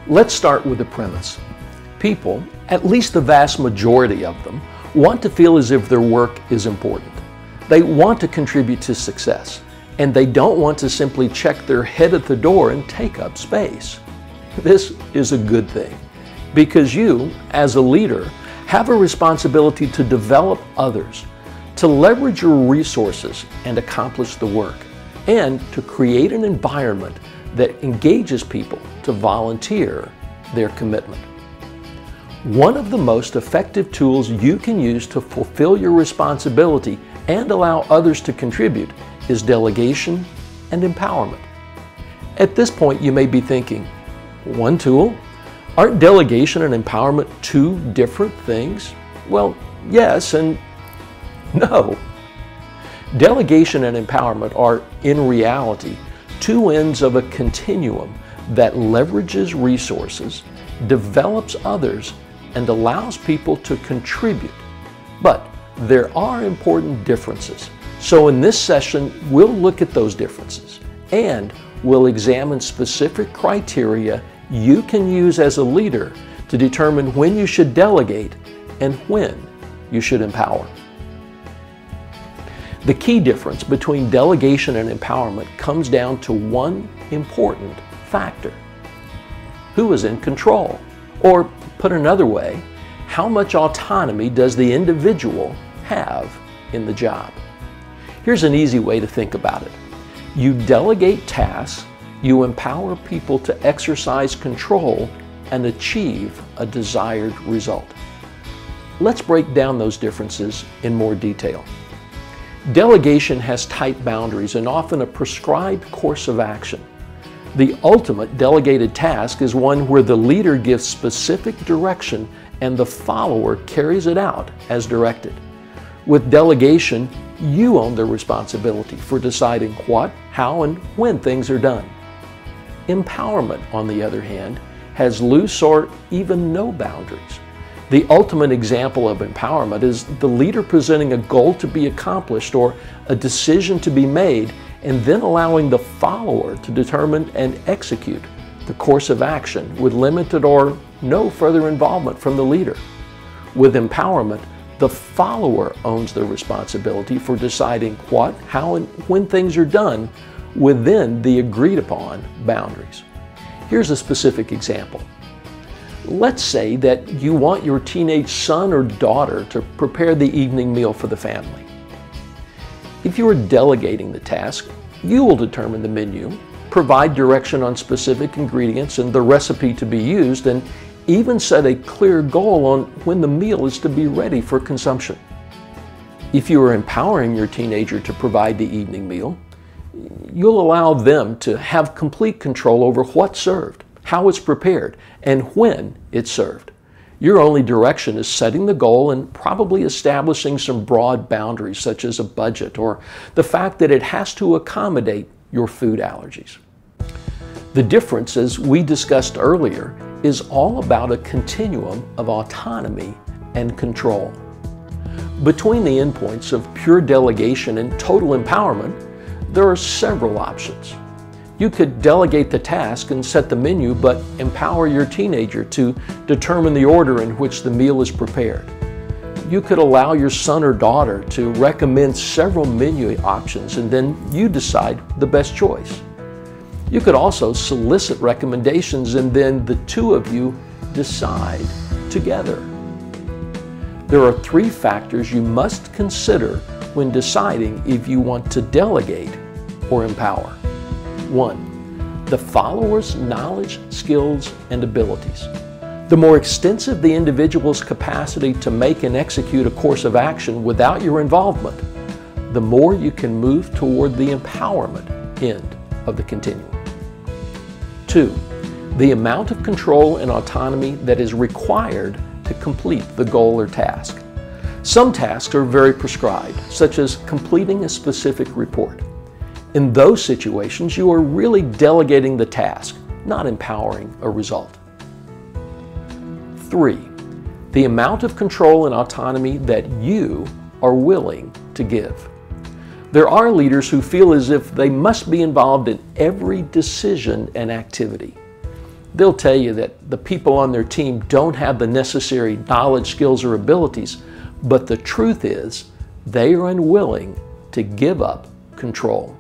Let's start with the premise. People, at least the vast majority of them, want to feel as if their work is important. They want to contribute to success, and they don't want to simply check their head at the door and take up space. This is a good thing, because you, as a leader, have a responsibility to develop others, to leverage your resources and accomplish the work, and to create an environment that engages people to volunteer their commitment. One of the most effective tools you can use to fulfill your responsibility and allow others to contribute is delegation and empowerment. At this point, you may be thinking, one tool? Aren't delegation and empowerment two different things? Well, yes and no. Delegation and empowerment are, in reality, two ends of a continuum that leverages resources, develops others, and allows people to contribute. But there are important differences. So in this session, we'll look at those differences and we'll examine specific criteria you can use as a leader to determine when you should delegate and when you should empower. The key difference between delegation and empowerment comes down to one important factor: who is in control? Or, put another way, how much autonomy does the individual have in the job? Here's an easy way to think about it. You delegate tasks, you empower people to exercise control and achieve a desired result. Let's break down those differences in more detail. Delegation has tight boundaries and often a prescribed course of action. The ultimate delegated task is one where the leader gives specific direction and the follower carries it out as directed. With delegation, you own the responsibility for deciding what, how, and when things are done. Empowerment, on the other hand, has loose or even no boundaries. The ultimate example of empowerment is the leader presenting a goal to be accomplished or a decision to be made, and then allowing the follower to determine and execute the course of action with limited or no further involvement from the leader. With empowerment, the follower owns the responsibility for deciding what, how, and when things are done within the agreed upon boundaries. Here's a specific example. Let's say that you want your teenage son or daughter to prepare the evening meal for the family. If you are delegating the task, you will determine the menu, provide direction on specific ingredients and the recipe to be used, and even set a clear goal on when the meal is to be ready for consumption. If you are empowering your teenager to provide the evening meal, you'll allow them to have complete control over what's served, how it's prepared, and when it's served. Your only direction is setting the goal and probably establishing some broad boundaries such as a budget or the fact that it has to accommodate your food allergies. The difference, as we discussed earlier, is all about a continuum of autonomy and control. Between the endpoints of pure delegation and total empowerment, there are several options. You could delegate the task and set the menu, but empower your teenager to determine the order in which the meal is prepared. You could allow your son or daughter to recommend several menu options and then you decide the best choice. You could also solicit recommendations and then the two of you decide together. There are three factors you must consider when deciding if you want to delegate or empower. 1. The follower's knowledge, skills, and abilities. The more extensive the individual's capacity to make and execute a course of action without your involvement, the more you can move toward the empowerment end of the continuum. 2. The amount of control and autonomy that is required to complete the goal or task. Some tasks are very prescribed, such as completing a specific report. In those situations, you are really delegating the task, not empowering a result. 3. The amount of control and autonomy that you are willing to give. There are leaders who feel as if they must be involved in every decision and activity. They'll tell you that the people on their team don't have the necessary knowledge, skills, or abilities, but the truth is they are unwilling to give up control.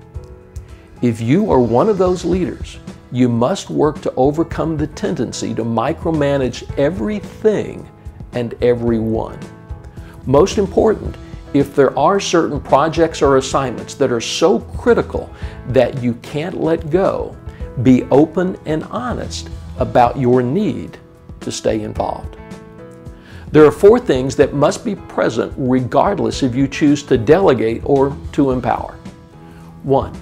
If you are one of those leaders, you must work to overcome the tendency to micromanage everything and everyone. Most important, if there are certain projects or assignments that are so critical that you can't let go, be open and honest about your need to stay involved. There are 4 things that must be present regardless if you choose to delegate or to empower. 1.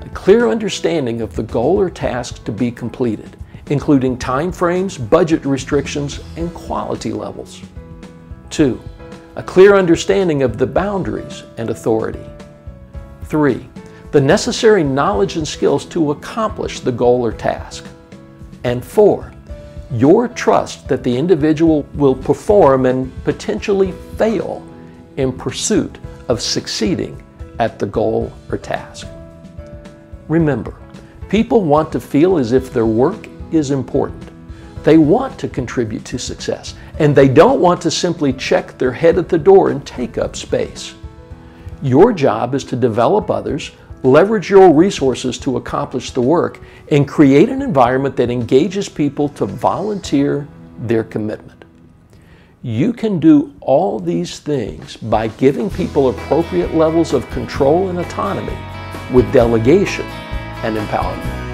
A clear understanding of the goal or task to be completed, including time frames, budget restrictions, and quality levels. 2. A clear understanding of the boundaries and authority. 3. The necessary knowledge and skills to accomplish the goal or task. And 4, your trust that the individual will perform and potentially fail in pursuit of succeeding at the goal or task. Remember, people want to feel as if their work is important. They want to contribute to success, and they don't want to simply check their head at the door and take up space. Your job is to develop others, leverage your resources to accomplish the work, and create an environment that engages people to volunteer their commitment. You can do all these things by giving people appropriate levels of control and autonomy with delegation and empowerment.